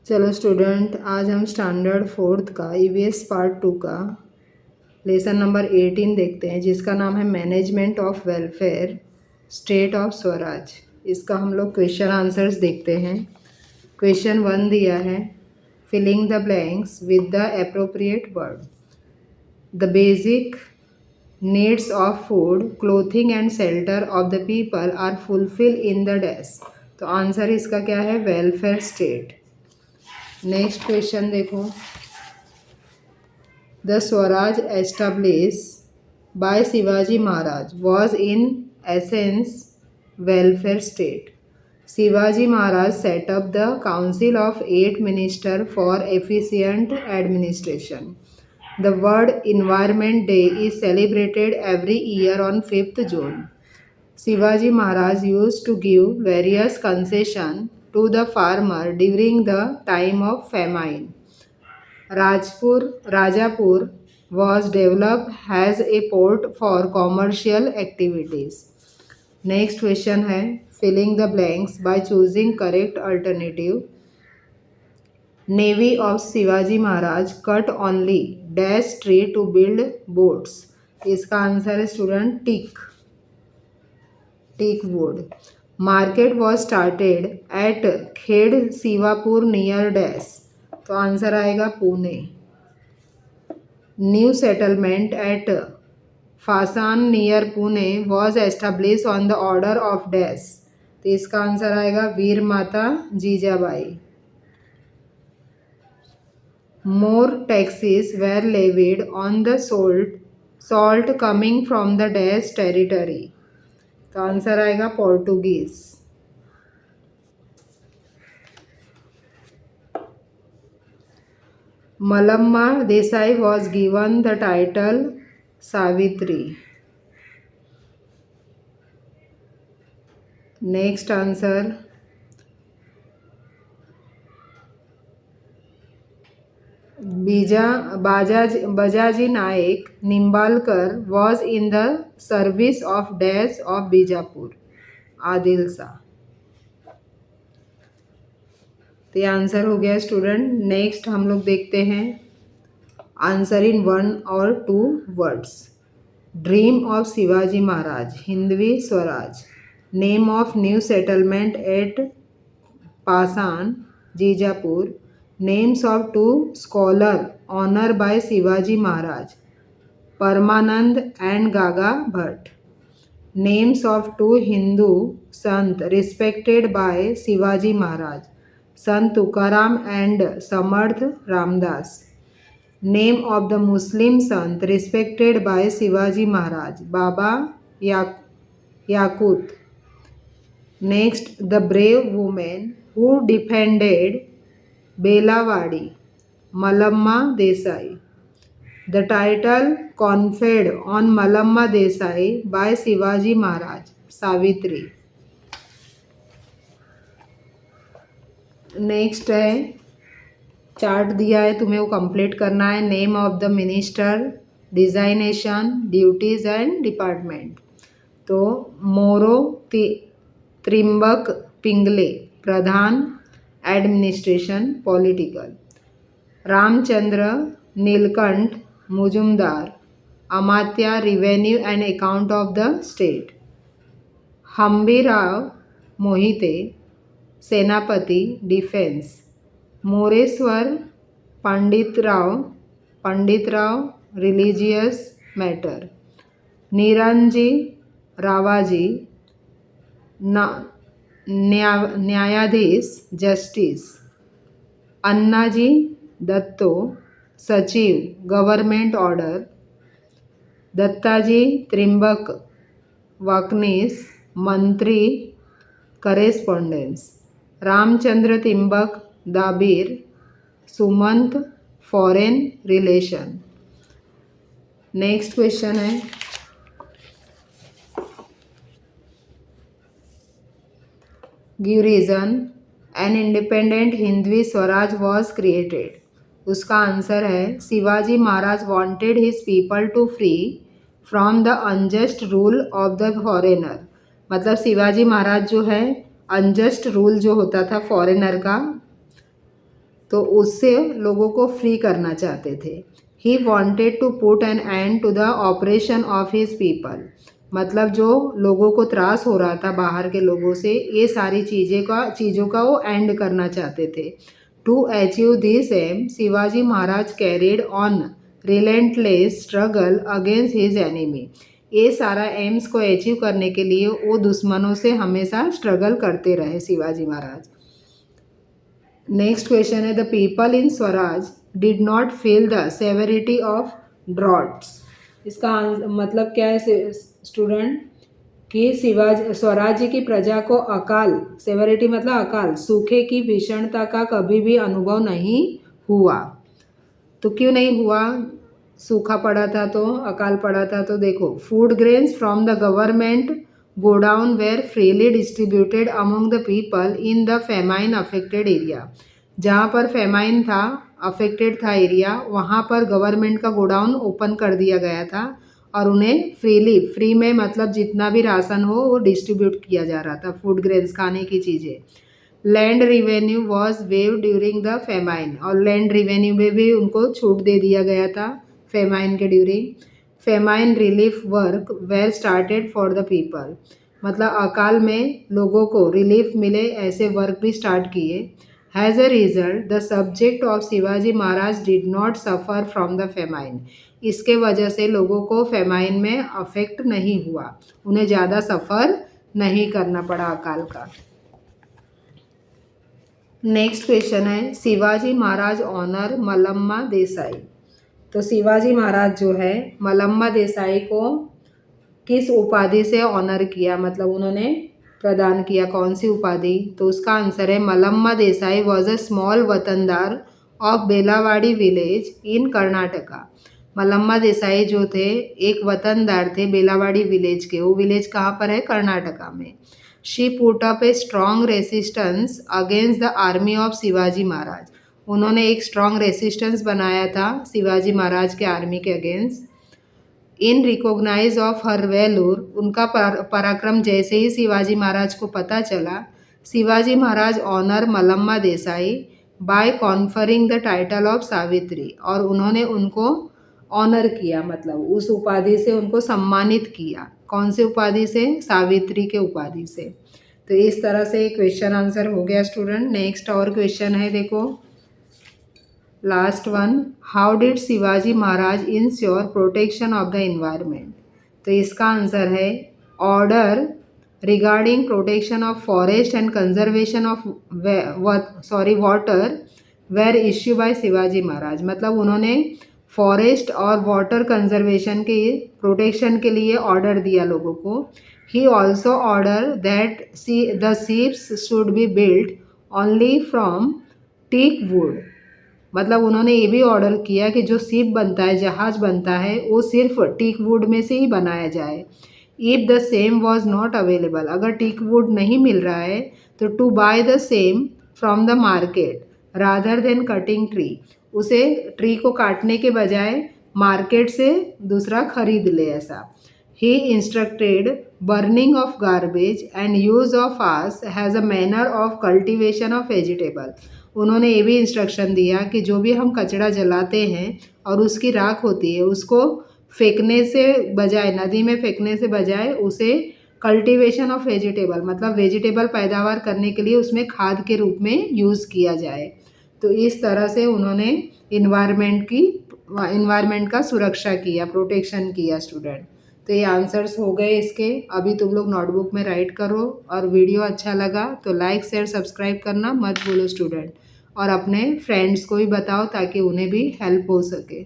चलो स्टूडेंट, आज हम स्टैंडर्ड फोर्थ का ईवीएस पार्ट 2 का लेसन नंबर 18 देखते हैं, जिसका नाम है management of welfare state of Swaraj. इसका हम लोग क्वेश्चन आंसर्स देखते हैं। क्वेश्चन 1 दिया है, filling the blanks with the appropriate word. The basic needs of food, clothing and shelter of the people are fulfil in the dash. तो answer इसका क्या है? Welfare state. नेक्स्ट क्वेश्चन देखो, the Swaraj establish by Shivaji Maharaj was in essence welfare state. Shivaji Maharaj set up the council of 8 minister for efficient administration. The world environment day is celebrated every year on 5th June. Shivaji Maharaj used to give various concessions to the farmer during the time of famine. Rajapur was developed as a port for commercial activities. Next question है, filling the blanks by choosing correct alternative. Navy of Shivaji Maharaj cut only dash tree to build boats. इसका answer है student teak wood. Market was started at Khed Shivapur near dash. तो answer आएगा Pune. New settlement at Pashan near Pune was establish on the order of dash. तो इसका answer आएगा Veer Mata Jijabai. More taxes were levied on the salt coming from the dash territory. तो answer आएगा Portuguese. Malamma Desai was given the title Savitri. Next answer, Bajaji Naik Nimbalkar was in the service of dash of Bijapur. Adil Shah. तो ये answer हो गया student. Next हम लोग देखते हैं आंसर इन 1 और 2 words. Dream of Shivaji Maharaj Hindavi Swaraj. Name of new settlement at Pashan Jijapur. Names of 2 scholar honour by Shivaji Maharaj, Paramanand and Gaga Bhatt. Names of 2 Hindu sant respected by Shivaji Maharaj, Sant Tukaram and Samarth Ramdas. Name of the Muslim sant respected by Shivaji Maharaj, Baba Yakut. Next, the brave women who defended Belawadi, Malamma Desai. The title conferred on Malamma Desai bye Shivaji Maharaj, Savitri. Next है, chart दिया है, तुम्हें वो complete करना है। Name of the minister, designation, duties and department. तो Moro Trimbak Pingle Pradhan administration political. Ramchandra Nilkanth Mujumdar Amatya revenue and account of the state. Hambirrao Mohite Senapati defence. Moreshwar Panditrao religious matter. Niranji Ravaji Nyayadhish justice. Annaji Datto Sachiv government order. Dattaji Trimbak Waknis Mantri correspondence. Ramchandra Trimbak Dabir Sumant foreign relation. Next question है, give reason an independent Hindavi Swaraj was created. उसका answer है, Shivaji Maharaj wanted his people to free from the unjust rule of the foreigner. मतलब शिवाजी महाराज जो है unjust rule जो होता था foreigner का, तो उससे लोगों को फ्री करना चाहते थे। He wanted to put an end to the operation of his people, मतलब जो लोगों को त्रास हो रहा था बाहर के लोगों से, ये सारी चीज़ों का वो एंड करना चाहते थे। To achieve this aim Shivaji Maharaj carried on relentless struggle against his enemy. ये सारा एम्स को अचीव करने के लिए वो दुश्मनों से हमेशा स्ट्रगल करते रहे शिवाजी महाराज। नेक्स्ट क्वेश्चन है, the people in Swaraj did not feel the severity of droughts. इसका मतलब क्या है स्टूडेंट, कि स्वराज्य की प्रजा को अकाल, सेवेरिटी मतलब अकाल, सूखे की भीषणता का कभी भी अनुभव नहीं हुआ। तो क्यों नहीं हुआ? सूखा पड़ा था तो, अकाल पड़ा था तो देखो, food grains from the government godown were freely distributed among the people in the famine affected area. जहाँ पर फेमाइन था, अफेक्टेड था एरिया, वहाँ पर गवर्नमेंट का गोडाउन ओपन कर दिया गया था और उन्हें फ्री में मतलब जितना भी राशन हो वो डिस्ट्रीब्यूट किया जा रहा था, फूड ग्रेन्स, खाने की चीज़ें। Land revenue was wave during the famine, और लैंड रिवेन्यू में भी उनको छूट दे दिया गया था फेमाइन के ड्यूरिंग। Famine relief work were started for the people, मतलब अकाल में लोगों को रिलीफ मिले ऐसे वर्क भी स्टार्ट किए। Has a result the subject of Shivaji Maharaj did not suffer from the famine. इसके वजह से लोगों को फेमाइन में अफेक्ट नहीं हुआ, उन्हें ज़्यादा सफ़र नहीं करना पड़ा अकाल का। नेक्स्ट क्वेश्चन है, शिवाजी महाराज ऑनर मलम्मा देसाई। तो शिवाजी महाराज जो है मलम्मा देसाई को किस उपाधि से ऑनर किया, मतलब उन्होंने प्रदान किया, कौन सी उपाधि? तो उसका आंसर है, Malamma Desai was a small watandar of Belawadi village in Karnataka. Malamma Desai जो थे एक वतनदार थे बेलावाड़ी विलेज के। वो विलेज कहाँ पर है? कर्नाटका में। She put up a strong resistance against the army of Shivaji Maharaj. उन्होंने एक स्ट्रॉन्ग रेसिस्टेंस बनाया था शिवाजी महाराज के आर्मी के against. In recognize of her valour, उनका पराक्रम जैसे ही शिवाजी महाराज को पता चला, Shivaji Maharaj honour Malamma Desai by conferring the title of Savitri, और उन्होंने उनको ऑनर किया, मतलब उस उपाधि से उनको सम्मानित किया। कौन सी उपाधि से? सावित्री के उपाधि से। तो इस तरह से क्वेश्चन आंसर हो गया स्टूडेंट। नेक्स्ट और क्वेश्चन है, देखो last one, how did Shivaji Maharaj ensure protection of the environment. तो इसका आंसर है, order regarding protection of forest and conservation of water were issue by Shivaji Maharaj. मतलब उन्होंने फॉरेस्ट और वाटर कंजर्वेशन के प्रोटेक्शन के लिए ऑर्डर दिया लोगों को। He also order that the ships should be built only from teak wood. मतलब उन्होंने ये भी ऑर्डर किया कि जो शिप बनता है, जहाज बनता है, वो सिर्फ टीक वुड में से ही बनाया जाए। If the same was not available, अगर टीक वुड नहीं मिल रहा है तो to buy the same from the market rather than cutting tree, उसे ट्री को काटने के बजाय मार्केट से दूसरा खरीद ले ऐसा। He instructed burning of garbage and use of ash as a manner of cultivation of vegetable. उन्होंने ये भी इंस्ट्रक्शन दिया कि जो भी हम कचरा जलाते हैं और उसकी राख होती है, उसको फेंकने से बजाय, नदी में फेंकने से बजाय, उसे कल्टीवेशन ऑफ वेजिटेबल, मतलब वेजिटेबल पैदावार करने के लिए उसमें खाद के रूप में यूज़ किया जाए। तो इस तरह से उन्होंने इन्वायरमेंट का सुरक्षा किया, प्रोटेक्शन किया स्टूडेंट। तो ये आंसर्स हो गए इसके। अभी तुम लोग नोटबुक में राइट करो, और वीडियो अच्छा लगा तो लाइक शेयर सब्सक्राइब करना मत भूलो स्टूडेंट, और अपने फ्रेंड्स को भी बताओ ताकि उन्हें भी हेल्प हो सके।